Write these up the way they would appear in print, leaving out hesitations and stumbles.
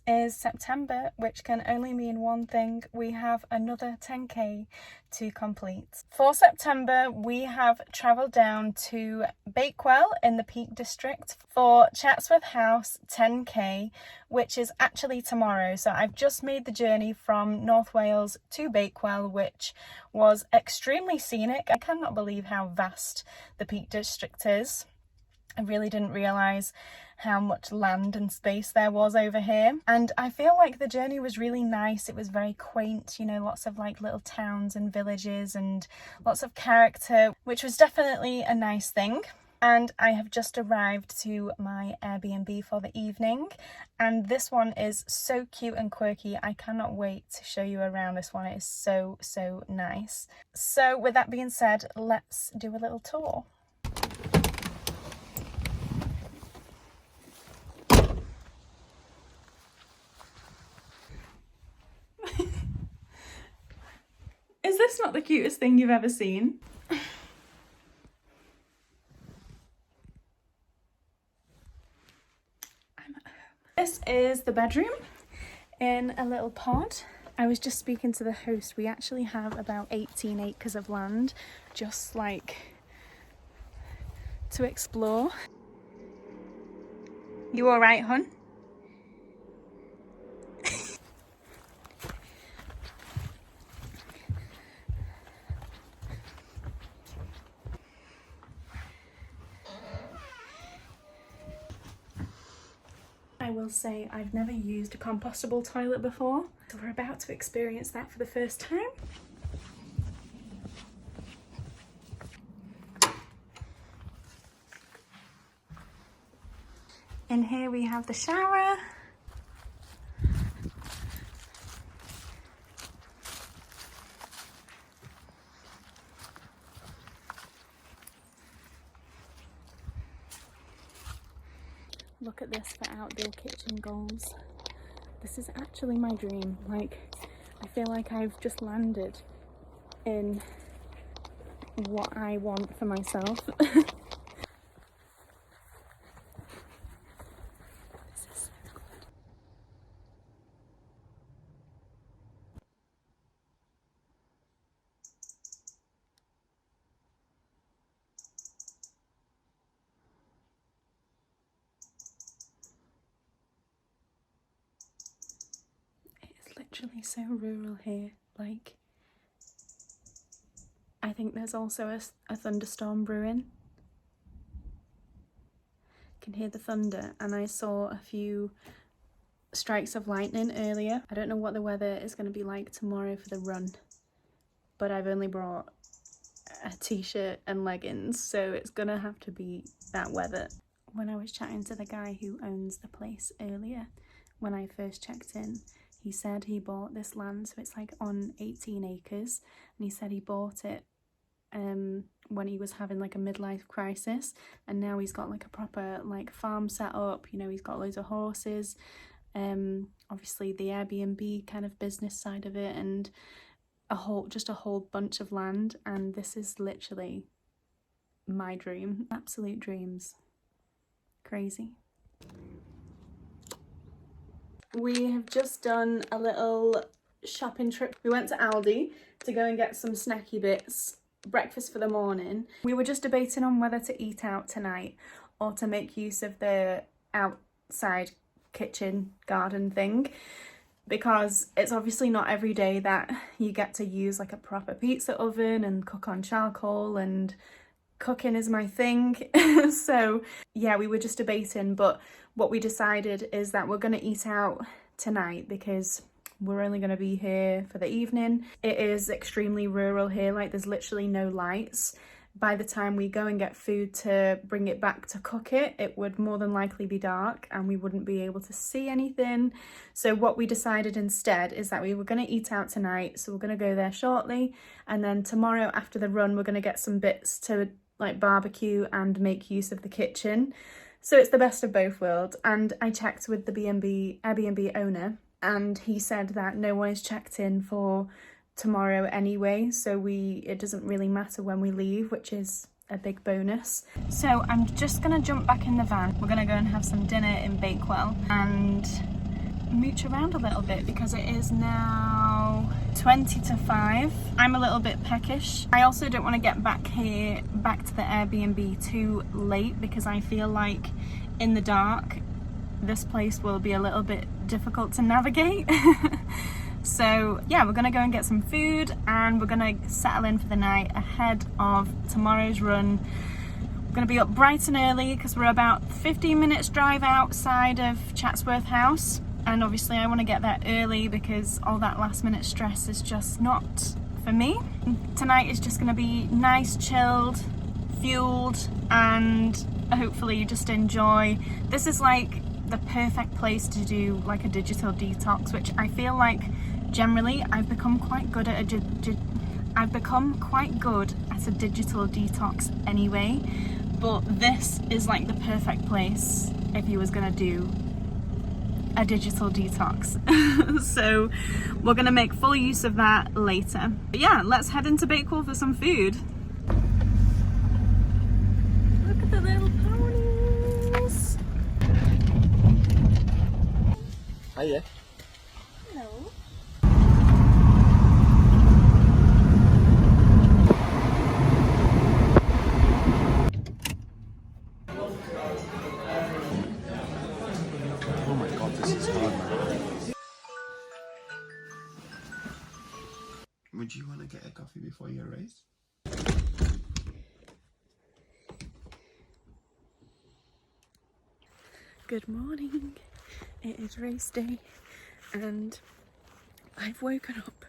is September, which can only mean one thing: we have another 10k to complete. For September, we have travelled down to Bakewell in the Peak District for Chatsworth House 10k, which is actually tomorrow. So I've just made the journey from North Wales to Bakewell, which was extremely scenic. I cannot believe how vast the Peak District is. I really didn't realise how much land and space there was over here, and I feel like the journey was really nice. It was very quaint, you know, lots of like little towns and villages and lots of character, which was definitely a nice thing. And I have just arrived to my Airbnb for the evening, and this one is so cute and quirky. I cannot wait to show you around this one. It is so nice. So with that being said, let's do a little tour. Is this not the cutest thing you've ever seen? This is the bedroom in a little pod. I was just speaking to the host. We actually have about 18 acres of land just like to explore. You all right, hun? I will say I've never used a compostable toilet before, so we're about to experience that for the first time. In here we have the shower. Look at this for outdoor kitchen goals. This is actually my dream. Like, I feel like I've just landed in what I want for myself. Literally so rural here. Like, I think there's also a thunderstorm brewing. You can hear the thunder, and I saw a few strikes of lightning earlier. I don't know what the weather is going to be like tomorrow for the run, but I've only brought a t-shirt and leggings, so it's gonna have to be that weather. When I was chatting to the guy who owns the place earlier, when I first checked in, he said he bought this land, so it's like on 18 acres, and he said he bought it when he was having like a midlife crisis, and now he's got like a proper like farm set up, you know, he's got loads of horses, obviously the Airbnb kind of business side of it, and a whole bunch of land, and this is literally my dream. Absolute dreams. Crazy. We have just done a little shopping trip. We went to Aldi to go and get some snacky bits, breakfast for the morning. We were just debating on whether to eat out tonight or to make use of the outside kitchen garden thing, because it's obviously not every day that you get to use like a proper pizza oven and cook on charcoal, and cooking is my thing. So yeah, we were just debating, but what we decided is that we're going to eat out tonight because we're only going to be here for the evening. It is extremely rural here, like there's literally no lights. By the time we go and get food to bring it back to cook it, it would more than likely be dark and we wouldn't be able to see anything. So what we decided instead is that we were going to eat out tonight, so we're going to go there shortly, and then tomorrow after the run we're going to get some bits to like barbecue and make use of the kitchen. So it's the best of both worlds. And I checked with the Airbnb owner, and he said that no one is checked in for tomorrow anyway, so it doesn't really matter when we leave, which is a big bonus. So I'm just gonna jump back in the van. We're gonna go and have some dinner in Bakewell, and mooch around a little bit because it is now 20 to 5. I'm a little bit peckish. I also don't want to get back to the Airbnb too late because I feel like in the dark this place will be a little bit difficult to navigate. So yeah, we're gonna go and get some food and we're gonna settle in for the night ahead of tomorrow's run. We're gonna be up bright and early because we're about 15 minutes drive outside of Chatsworth house, and obviously I want to get there early because all that last minute stress is just not for me. Tonight is just gonna be nice, chilled, fueled, and hopefully just enjoy. This is like the perfect place to do like a digital detox, which I feel like generally I've become quite good at a digital detox anyway, but this is like the perfect place if you was gonna do a digital detox. So we're gonna make full use of that later. But yeah, let's head into Bakewell for some food. Look at the little ponies. Hiya. Hello. Oh my god, this is hard, man. Would you want to get a coffee before your race? Good morning. It is race day and I've woken up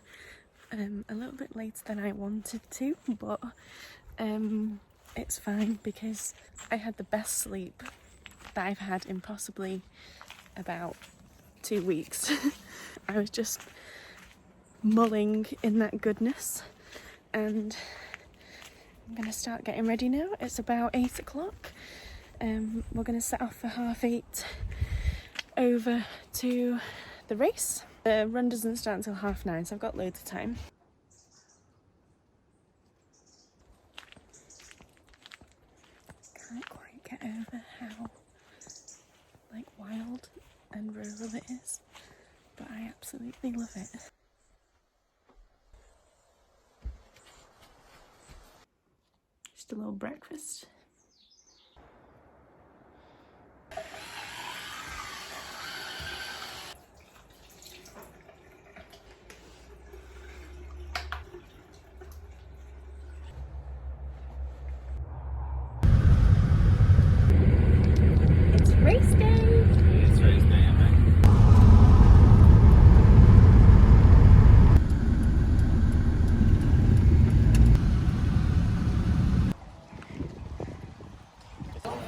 a little bit later than I wanted to, but it's fine because I had the best sleep that I've had in possibly about 2 weeks. I was just mulling in that goodness, and I'm gonna start getting ready now. It's about 8 o'clock. We're gonna set off for 8:30 over to the race. The run doesn't start until 9:30, so I've got loads of time. Can't quite get over how like wild and rural it is, but I absolutely love it. Just a little breakfast. Race day! It's race day, I think.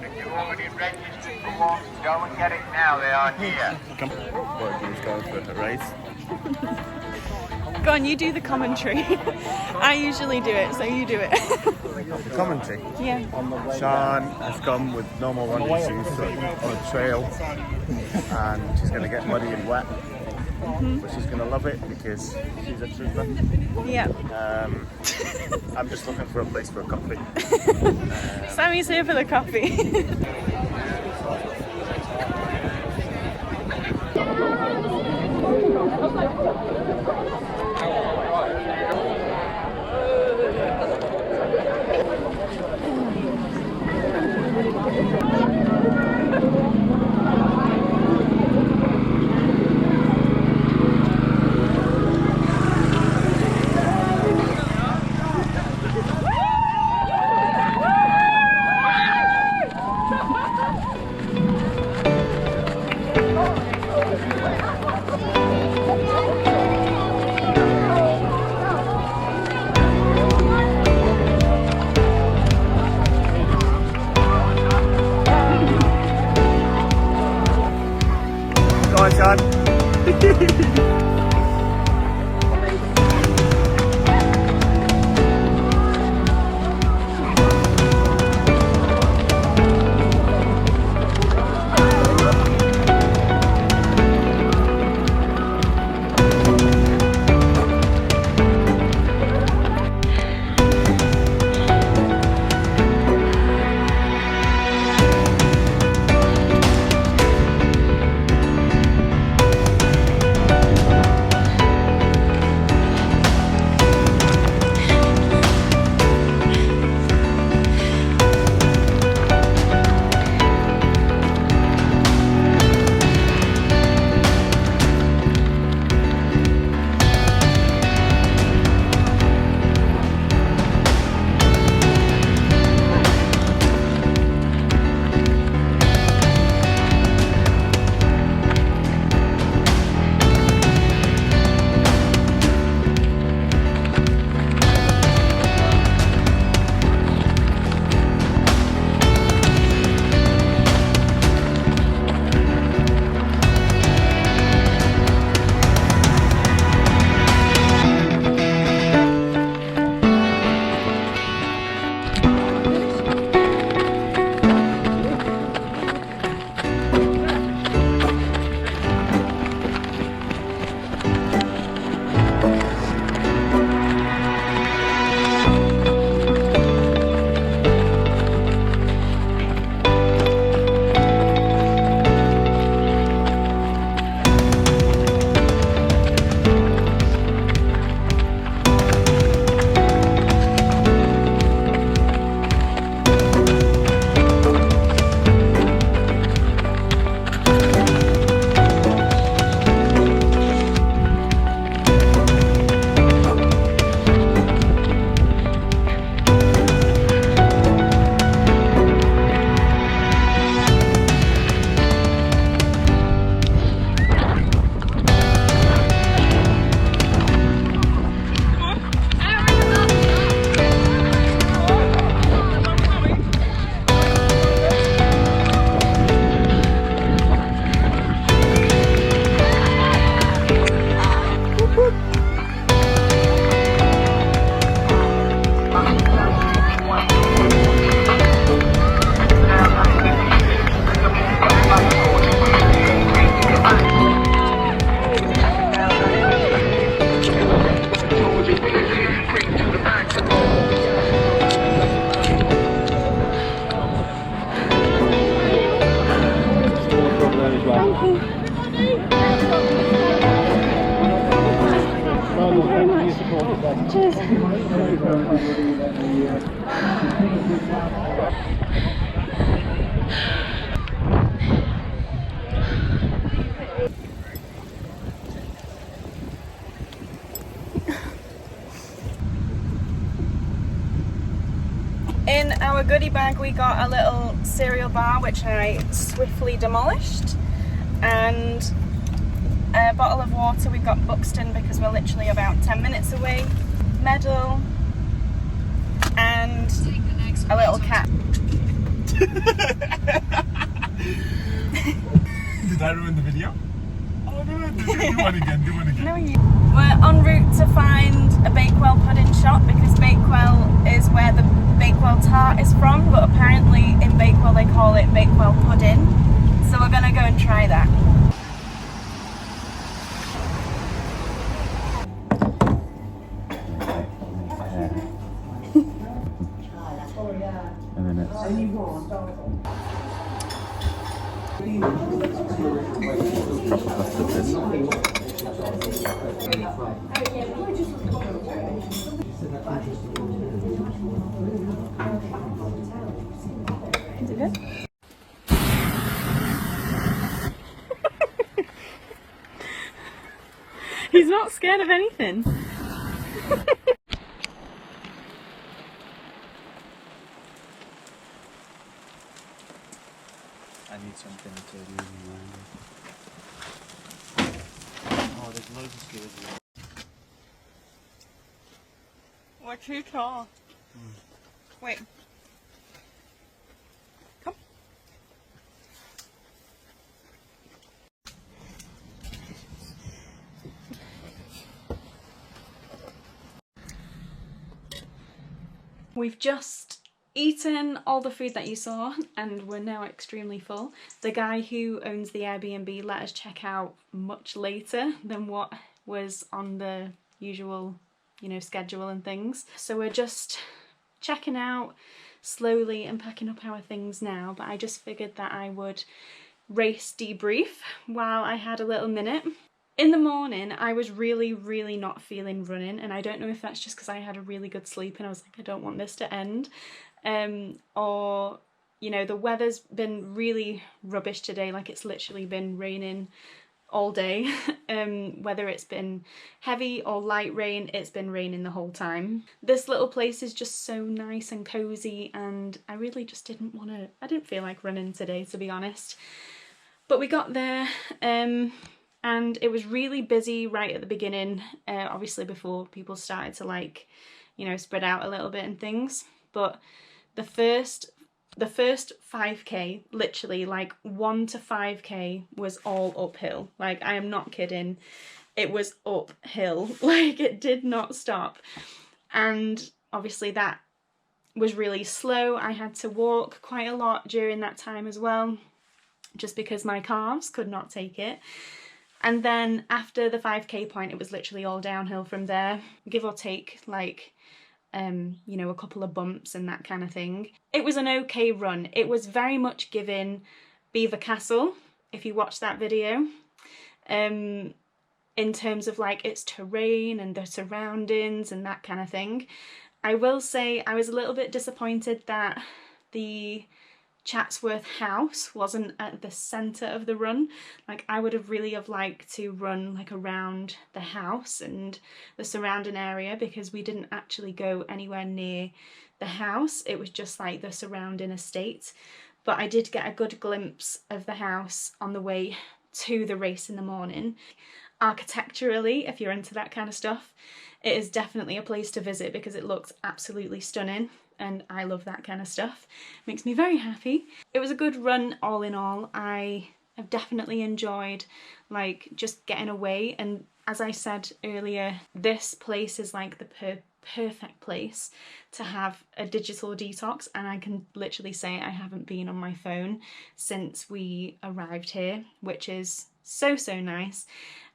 If you're already registered for one, go and get it now, they are here. What, you was going for a race? Go on, you do the commentary. I usually do it, so you do it. The commentary? Yeah. Sean has come with normal running shoes on a trail and she's going to get muddy and wet, but she's going to love it because she's a trooper. Yeah. I'm just looking for a place for a coffee. Sammy's here for the coffee. In our goodie bag we got a little cereal bar which I swiftly demolished, and a bottle of water. We've got Buxton because we're literally about 10 minutes away, medal, and a little cat. Did I ruin the video? Oh no, do one again, do one again. No, we're en route to find a Bakewell pudding shop because Bakewell is where the Bakewell tart is from, but apparently in Bakewell they call it Bakewell pudding. So we're gonna go and try that. And then Is it good? He's not scared of anything. I need something to move me around. Oh, there's loads of skewers. We're too tall. Wait. Come. We've just eaten all the food that you saw and we're now extremely full. The guy who owns the Airbnb let us check out much later than what was on the usual, you know, schedule and things. So we're just checking out slowly and packing up our things now, but I just figured that I would race debrief while I had a little minute. In the morning, I was really not feeling running, and I don't know if that's just because I had a really good sleep and I was like, I don't want this to end. Or, you know, the weather's been really rubbish today, like it's literally been raining all day. Whether it's been heavy or light rain, it's been raining the whole time. This little place is just so nice and cozy, and I really just I didn't feel like running today, to be honest. But we got there, and it was really busy right at the beginning, obviously before people started to, like, you know, spread out a little bit and things. But the first 5k, literally like 1 to 5k was all uphill. Like, I am not kidding. It was uphill. Like, it did not stop. And obviously that was really slow. I had to walk quite a lot during that time as well, just because my calves could not take it. And then after the 5k point, it was literally all downhill from there, give or take, like, you know, a couple of bumps and that kind of thing. It was an okay run. It was very much giving Beaver Castle, if you watch that video, in terms of like its terrain and the surroundings and that kind of thing. I will say I was a little bit disappointed that the Chatsworth house wasn't at the centre of the run. Like, I would have really liked to run like around the house and the surrounding area, because we didn't actually go anywhere near the house. It was just like the surrounding estate. But I did get a good glimpse of the house on the way to the race in the morning. Architecturally, if you're into that kind of stuff, it is definitely a place to visit because it looks absolutely stunning. And I love that kind of stuff. It makes me very happy. It was a good run all in all. I have definitely enjoyed like just getting away, and as I said earlier, this place is like the perfect place to have a digital detox, and I can literally say I haven't been on my phone since we arrived here, which is so nice.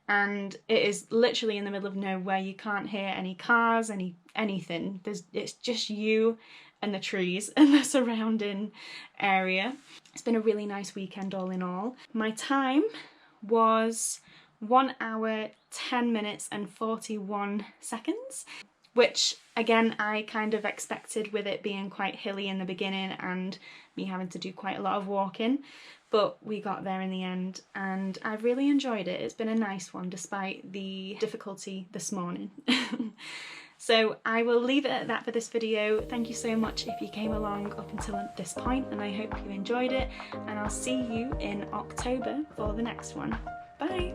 And it is literally in the middle of nowhere. You can't hear any cars, anything. It's just you and the trees and the surrounding area. It's been a really nice weekend all in all. My time was 1 hour, 10 minutes and 41 seconds. which again I kind of expected with it being quite hilly in the beginning and me having to do quite a lot of walking, but we got there in the end and I've really enjoyed it. It's been a nice one despite the difficulty this morning. So I will leave it at that for this video. Thank you so much if you came along up until this point, and I hope you enjoyed it, and I'll see you in October for the next one. Bye!